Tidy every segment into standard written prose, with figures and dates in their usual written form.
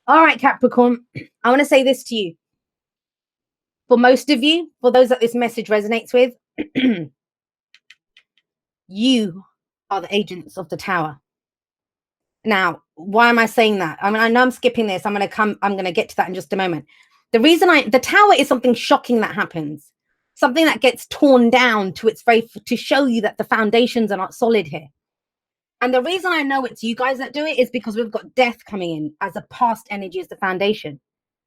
All right, Capricorn, I want to say this to you. For most of you, for those that this message resonates with, you are the agents of the tower. Now, why am I saying that? I mean, I know I'm skipping this. I'm going to get to that in just a moment. The tower is something shocking that happens, something that gets torn down to its very, to show you that the foundations are not solid here. And the reason I know it's you guys that do it is because we've got death coming in as a past energy as the foundation.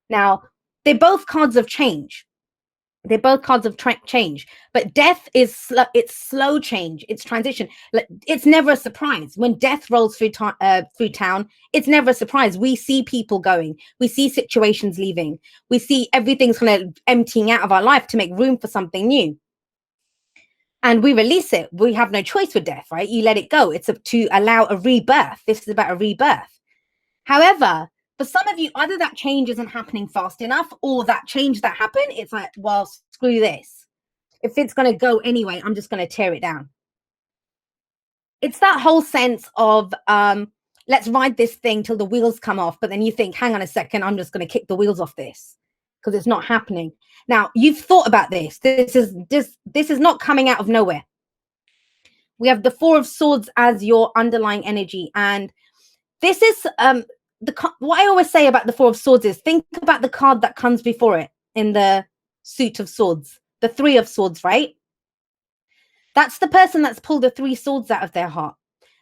Now, they're both cards of change. They're both cards of change, but death is it's slow change, it's transition. It's never a surprise when death rolls through town. It's never a surprise. We see people going, we see situations leaving, we see everything's kind of emptying out of our life to make room for something new, and we release it. We have no choice with death, right? You let it go. It's to allow a rebirth. This is about a rebirth. However, for some of you, either that change isn't happening fast enough, or that change that happened, it's like, well, screw this. If it's going to go anyway, I'm just going to tear it down. It's that whole sense of, let's ride this thing till the wheels come off. But then you think, hang on a second, I'm just going to kick the wheels off this because it's not happening. Now, you've thought about this. This is not coming out of nowhere. We have the Four of Swords as your underlying energy. And this is, what I always say about the Four of Swords is think about the card that comes before it in the suit of swords, the Three of Swords, right? That's the person that's pulled the three swords out of their heart.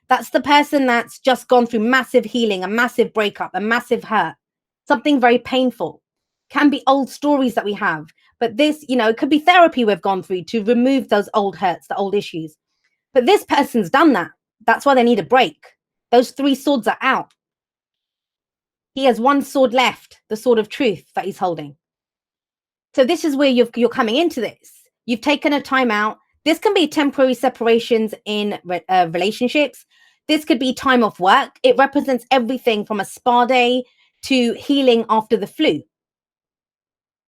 That's the person that's just gone through massive healing, a massive breakup, a massive hurt, something very painful. Can be old stories that we have, but this, it could be therapy we've gone through to remove those old hurts, the old issues. But this person's done that. That's why they need a break. Those three swords are out. He has one sword left, the sword of truth that he's holding. So this is where you're coming into this. You've taken a time out. This can be temporary separations in relationships. This could be time off work. It represents everything from a spa day to healing after the flu.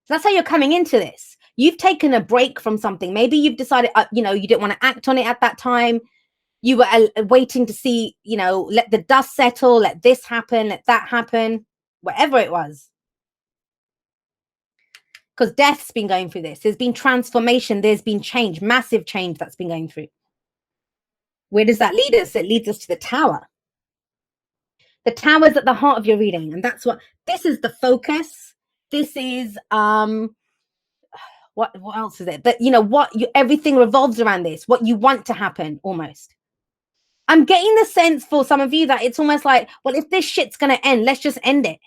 So that's how you're coming into this. You've taken a break from something. Maybe you've decided, you didn't want to act on it at that time. You were waiting to see, let the dust settle, let this happen, let that happen, whatever it was. Because death's been going through this. There's been transformation. There's been change, massive change that's been going through. Where does that lead us? It leads us to the Tower. The Tower is at the heart of your reading. And that's this is the focus. This is, what else is it? That, everything revolves around this, what you want to happen almost. I'm getting the sense for some of you that it's almost like, well, if this shit's going to end, let's just end it.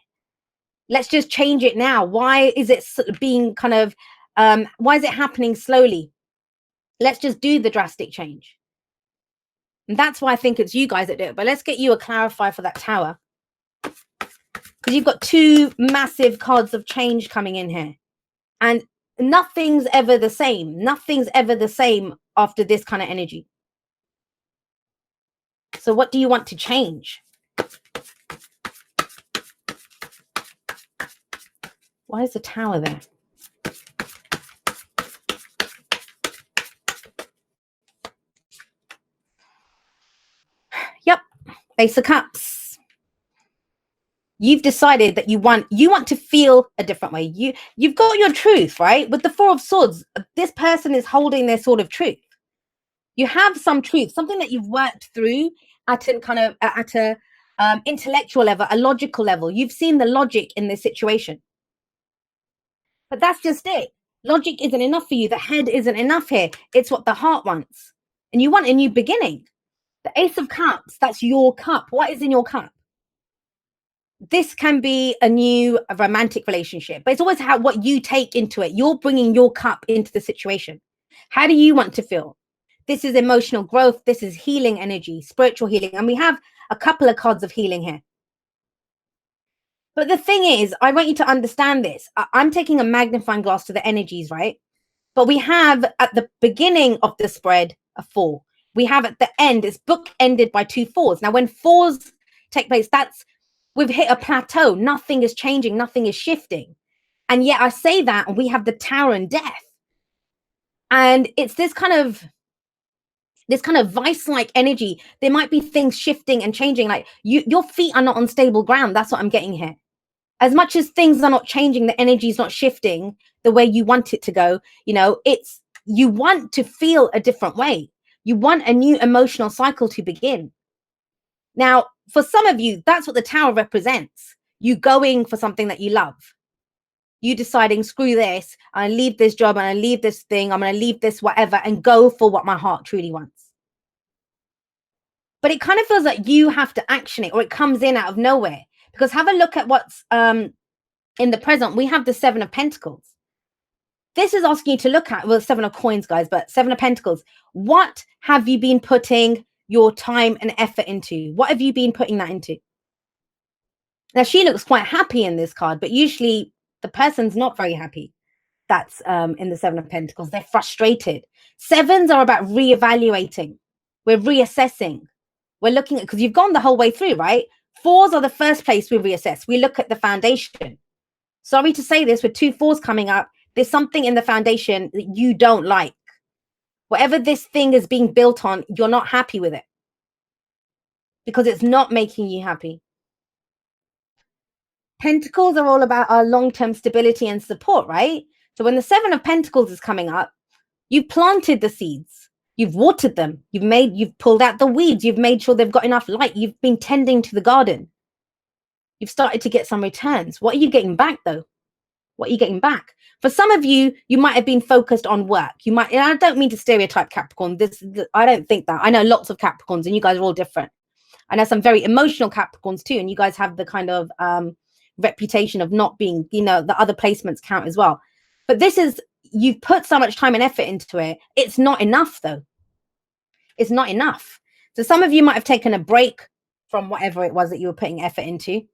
Let's just change it now. Why is it being kind of, why is it happening slowly? Let's just do the drastic change. And that's why I think it's you guys that do it. But let's get you a clarifier for that Tower. Because you've got two massive cards of change coming in here. And nothing's ever the same. Nothing's ever the same after this kind of energy. So what do you want to change? Why is the Tower there? Yep, Ace of Cups. You've decided that you want to feel a different way. You've got your truth, right? With the Four of Swords, this person is holding their sword of truth. You have some truth, something that you've worked through at a intellectual level, a logical level. You've seen the logic in this situation. But that's just it. Logic isn't enough for you. The head isn't enough here. It's what the heart wants. And you want a new beginning. The Ace of Cups, that's your cup. What is in your cup? This can be a new romantic relationship, but it's always what you take into it. You're bringing your cup into the situation. How do you want to feel? This is emotional growth. This is healing energy, spiritual healing. And we have a couple of cards of healing here. But the thing is, I want you to understand this. I'm taking a magnifying glass to the energies, right? But we have at the beginning of the spread a 4. We have at the end, it's book-ended by 2 4s. Now, when 4s take place, we've hit a plateau. Nothing is changing. Nothing is shifting. And yet I say that, and we have the Tower and death. And it's this kind of vice-like energy. There might be things shifting and changing. Like your feet are not on stable ground. That's what I'm getting here. As much as things are not changing, the energy is not shifting the way you want it to go, it's, you want to feel a different way. You want a new emotional cycle to begin. Now, for some of you, that's what the tower represents. You going for something that you love. You deciding, screw this, I leave this job and I leave this thing, I'm going to leave this whatever and go for what my heart truly wants. But it kind of feels like you have to action it, or it comes in out of nowhere. Because have a look at what's in the present. We have the Seven of Pentacles. This is asking you to look at, well, Seven of Coins, guys, but Seven of Pentacles. What have you been putting your time and effort into? What have you been putting that into? Now, she looks quite happy in this card, but usually the person's not very happy. That's in the Seven of Pentacles. They're frustrated. Sevens are about reevaluating. We're reassessing. We're looking at, because you've gone the whole way through, right? Fours are the first place we reassess. We look at the foundation. Sorry to say this, with 2 4s coming up, there's something in the foundation that you don't like. Whatever this thing is being built on, you're not happy with it because it's not making you happy. Pentacles are all about our long-term stability and support, right? So when the Seven of Pentacles is coming up, you've planted the seeds. You've watered them. You've pulled out the weeds. You've made sure they've got enough light. You've been tending to the garden. You've started to get some returns. What are you getting back, though? What are you getting back? For some of you, you might have been focused on work. You might, and I don't mean to stereotype Capricorn. I don't think that. I know lots of Capricorns, and you guys are all different. I know some very emotional Capricorns too, and you guys have the kind of reputation of not being, the other placements count as well. But this is, you've put so much time and effort into it. It's not enough, though. It's not enough. So some of you might have taken a break from whatever it was that you were putting effort into,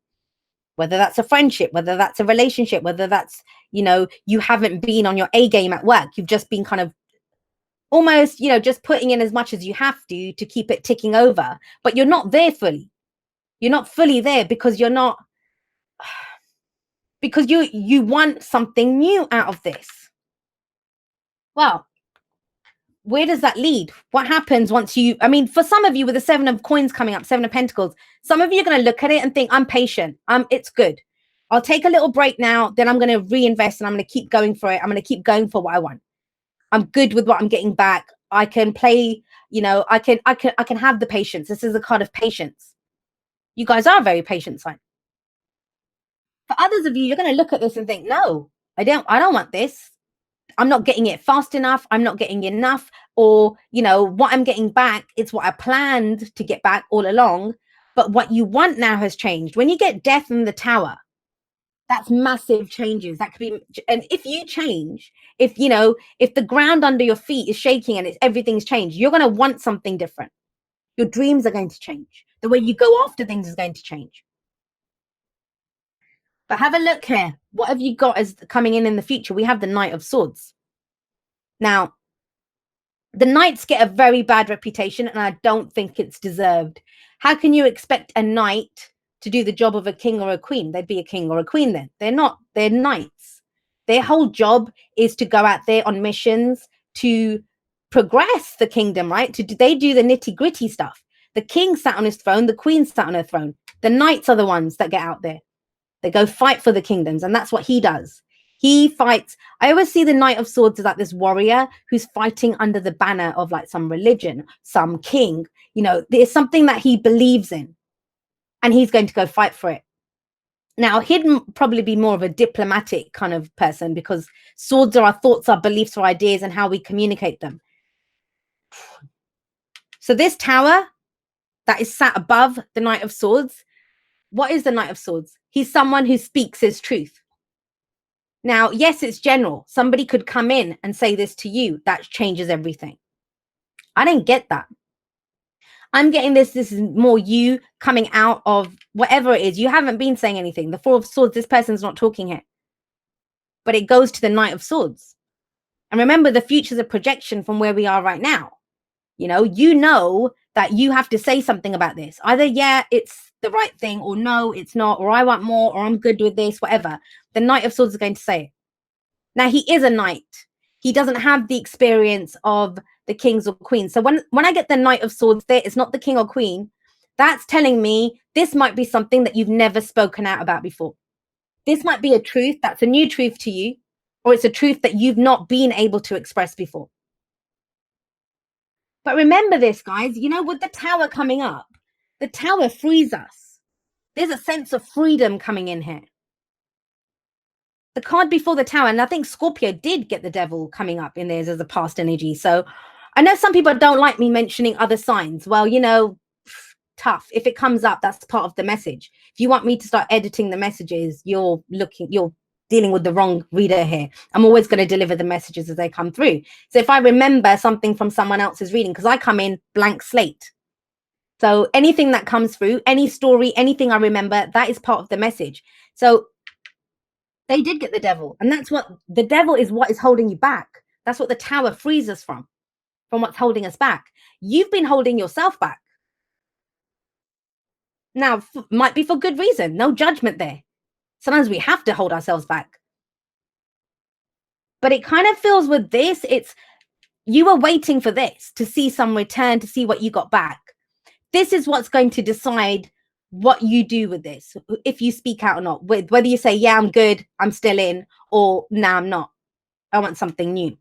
whether that's a friendship, whether that's a relationship, whether that's, you haven't been on your A game at work. You've just been kind of almost, just putting in as much as you have to keep it ticking over. But you're not there fully. You're not fully there because you're not, because you want something new out of this. Well, where does that lead? What happens once for some of you with the Seven of Coins coming up, Seven of Pentacles, some of you are going to look at it and think, I'm patient. It's good. I'll take a little break now. Then I'm going to reinvest and I'm going to keep going for it. I'm going to keep going for what I want. I'm good with what I'm getting back. I can play, I can have the patience. This is a card of patience. You guys are a very patient sign. For others of you, you're going to look at this and think, no, I don't want this. I'm not getting it fast enough. I'm not getting enough. Or, what I'm getting back, it's what I planned to get back all along. But what you want now has changed. When you get Death in the Tower, that's massive changes. That could be, and if you change, if the ground under your feet is shaking and everything's changed, you're going to want something different. Your dreams are going to change. The way you go after things is going to change. But have a look here. What have you got as coming in the future? We have the Knight of Swords. Now, the knights get a very bad reputation, and I don't think it's deserved. How can you expect a knight to do the job of a king or a queen? They'd be a king or a queen then. They're not. They're knights. Their whole job is to go out there on missions to progress the kingdom, right? They do the nitty-gritty stuff. The king sat on his throne. The queen sat on her throne. The knights are the ones that get out there. They go fight for the kingdoms, and that's what he does. He fights. I always see the Knight of Swords as like this warrior who's fighting under the banner of like some religion, some king. There's something that he believes in, and he's going to go fight for it. Now, he'd probably be more of a diplomatic kind of person because swords are our thoughts, our beliefs, our ideas, and how we communicate them. So this tower that is sat above the Knight of Swords, what is the Knight of Swords? He's someone who speaks his truth. Now, yes, it's general. Somebody could come in and say this to you. That changes everything. I didn't get that. I'm getting this is more you coming out of whatever it is. You haven't been saying anything. The Four of Swords, this person's not talking here. But it goes to the Knight of Swords. And remember, the future is a projection from where we are right now. You know that you have to say something about this. Either, yeah, it's the right thing, or no, it's not, or I want more, or I'm good with this, whatever. The Knight of Swords is going to say it. Now, he is a knight. He doesn't have the experience of the kings or queens. So when I get the Knight of Swords there, it's not the king or queen. That's telling me this might be something that you've never spoken out about before. This might be a truth that's a new truth to you, or it's a truth that you've not been able to express before. But remember this, guys, you know, with the tower coming up, the tower frees us. There's a sense of freedom coming in here. The card before the tower, and I think Scorpio did get the devil coming up in theirs as a past energy. So I know some people don't like me mentioning other signs. Well, you know, tough. If it comes up, that's part of the message. If you want me to start editing the messages, you're dealing with the wrong reader here. I'm always going to deliver the messages as they come through. So if I remember something from someone else's reading, because I come in blank slate. So anything that comes through, any story, anything I remember, that is part of the message. So they did get the devil. And that's what the devil is, what is holding you back. That's what the tower frees us from what's holding us back. You've been holding yourself back. Now, might be for good reason. No judgment there. Sometimes we have to hold ourselves back. But it kind of feels with this, it's you were waiting for this to see some return, to see what you got back. This is what's going to decide what you do with this, if you speak out or not, whether you say, yeah, I'm good, I'm still in, or no, I'm not. I want something new.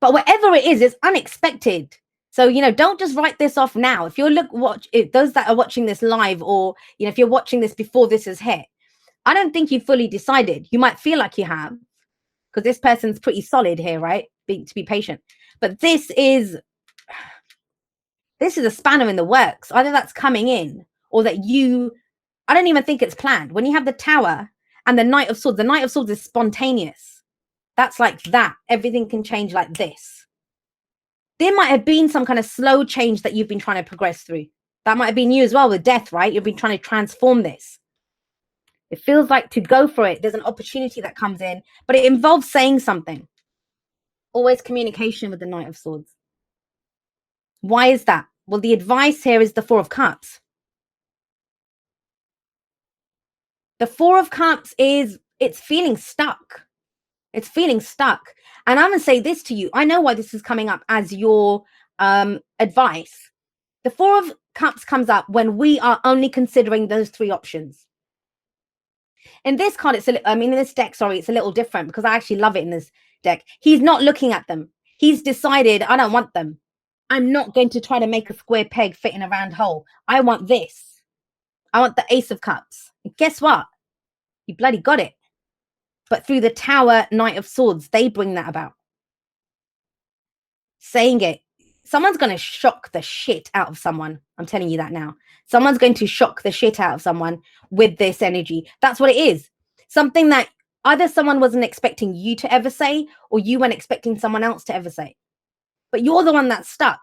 But whatever it is, it's unexpected. So, you know, don't just write this off now. If you're those that are watching this live, or, you know, if you're watching this before this is hit, I don't think you've fully decided. You might feel like you have, because this person's pretty solid here, right? To be patient. But this is a spanner in the works. Either that's coming in, or that I don't even think it's planned. When you have the tower and the Knight of Swords is spontaneous. That's like that. Everything can change like this. There might have been some kind of slow change that you've been trying to progress through. That might have been you as well with death, right? You've been trying to transform this. It feels like to go for it. There's an opportunity that comes in, but it involves saying something. Always communication with the Knight of Swords. Why is that? Well, the advice here is the Four of Cups. The Four of Cups is, it's feeling stuck. It's feeling stuck. And I'm going to say this to you. I know why this is coming up as your advice. The Four of Cups comes up when we are only considering those three options. In this card, in this deck, sorry, it's a little different because I actually love it in this deck. He's not looking at them. He's decided, I don't want them. I'm not going to try to make a square peg fit in a round hole. I want this. I want the Ace of Cups. And guess what? You bloody got it. But through the Tower, Knight of Swords, they bring that about. Saying it. Someone's going to shock the shit out of someone. I'm telling you that now. Someone's going to shock the shit out of someone with this energy. That's what it is. Something that either someone wasn't expecting you to ever say, or you weren't expecting someone else to ever say. But you're the one that's stuck.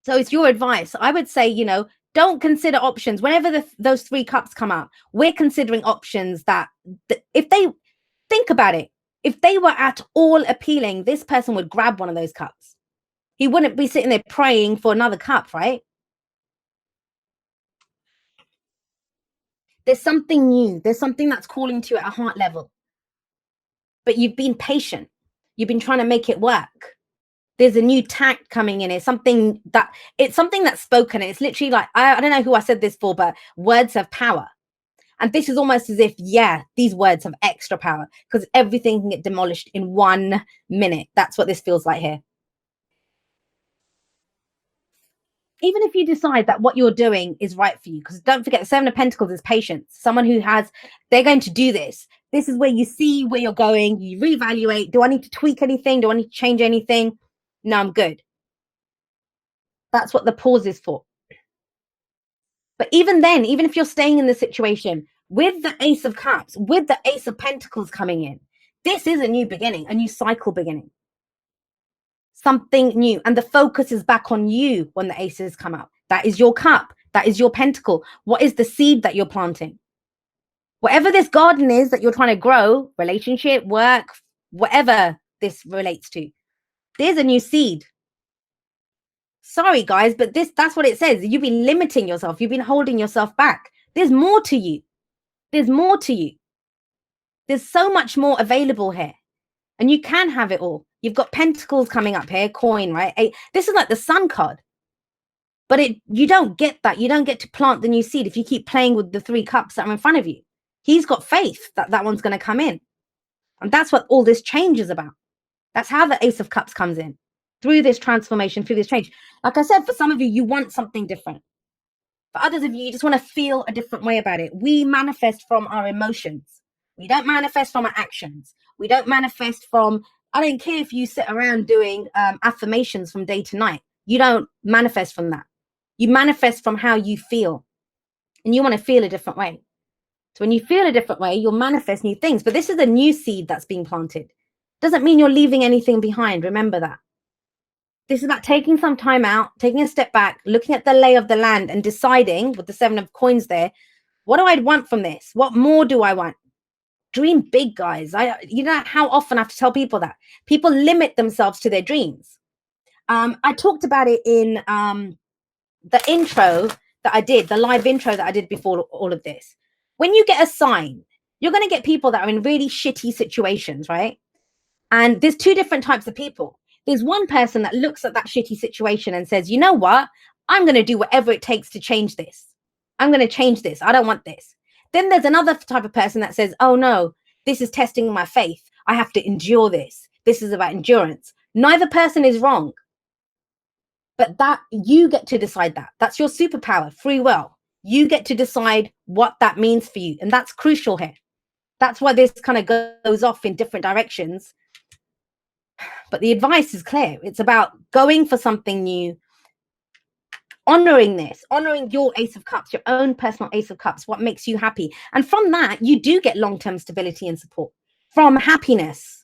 So it's your advice. I would say, you know, don't consider options. Whenever those three cups come out, we're considering options that if they think about it, if they were at all appealing, this person would grab one of those cups. He wouldn't be sitting there praying for another cup, right? There's something new. There's something that's calling to you at a heart level. But you've been patient. You've been trying to make it work. There's a new tact coming in. It's something that's spoken. It's literally like, I don't know who I said this for, but words have power. And this is almost as if, yeah, these words have extra power because everything can get demolished in 1 minute. That's what this feels like here. Even if you decide that what you're doing is right for you, because don't forget, the Seven of Pentacles is patience. Someone who they're going to do this. This is where you see where you're going. You reevaluate. Do I need to tweak anything? Do I need to change anything? No, I'm good. That's what the pause is for. But even then, even if you're staying in the situation with the Ace of Cups, with the Ace of Pentacles coming in, this is a new beginning, a new cycle beginning. Something new. And the focus is back on you when the aces come out. That is your cup. That is your pentacle. What is the seed that you're planting? Whatever this garden is that you're trying to grow, relationship, work, whatever this relates to, there's a new seed. Sorry, guys, but that's what it says. You've been limiting yourself. You've been holding yourself back. There's more to you. There's more to you. There's so much more available here. And you can have it all. You've got pentacles coming up here, coin, right? This is like the sun card. But you don't get that. You don't get to plant the new seed if you keep playing with the three cups that are in front of you. He's got faith that that one's going to come in. And that's what all this change is about. That's how the Ace of Cups comes in, through this transformation, through this change. Like I said, for some of you, you want something different. For others of you, you just want to feel a different way about it. We manifest from our emotions. We don't manifest from our actions. We don't manifest from, I don't care if you sit around doing affirmations from day to night. You don't manifest from that. You manifest from how you feel. And you want to feel a different way. So when you feel a different way, you'll manifest new things. But this is a new seed that's being planted. Doesn't mean you're leaving anything behind. Remember that. This is about taking some time out, taking a step back, looking at the lay of the land and deciding, with the 7 of coins there, what do I want from this? What more do I want? Dream big, guys. You know how often I have to tell people that. People limit themselves to their dreams. I talked about it in the intro that I did, the live intro that I did before all of this. When you get a sign, you're going to get people that are in really shitty situations, right? And there's 2 different types of people. There's one person that looks at that shitty situation and says, you know what? I'm going to do whatever it takes to change this. I'm going to change this. I don't want this. Then there's another type of person that says, oh no, this is testing my faith. I have to endure this. This is about endurance. Neither person is wrong. But that you get to decide that. That's your superpower, free will. You get to decide what that means for you. And that's crucial here. That's why this kind of goes off in different directions. But the advice is clear. It's about going for something new, honoring this, honoring your Ace of Cups, your own personal Ace of Cups, what makes you happy. And from that, you do get long-term stability and support from happiness.